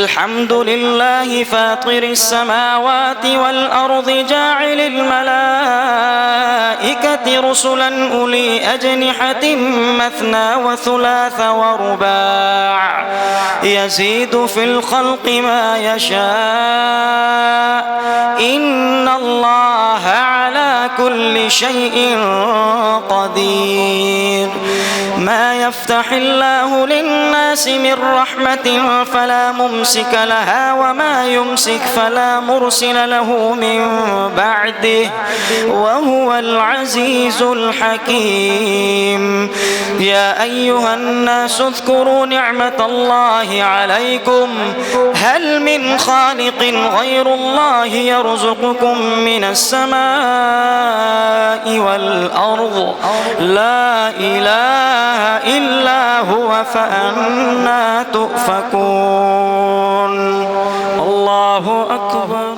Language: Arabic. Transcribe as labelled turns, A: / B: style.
A: الحمد لله فاطر السماوات والأرض جاعل الملائكة رسلا أولي أجنحة مثنى وثلاث ورباع يزيد في الخلق ما يشاء إن الله على كل شيء قدير. ما يفتح الله للناس من رحمة فلا ممسك لها وما يمسك فلا مرسل له من بعده وهو العزيز الحكيم. يا أيها الناس اذكروا نعمة الله عليكم هل من خالق غير الله يرزقكم من السماء والأرض لا إله إلا هو فأنى تؤفكون. الله أكبر.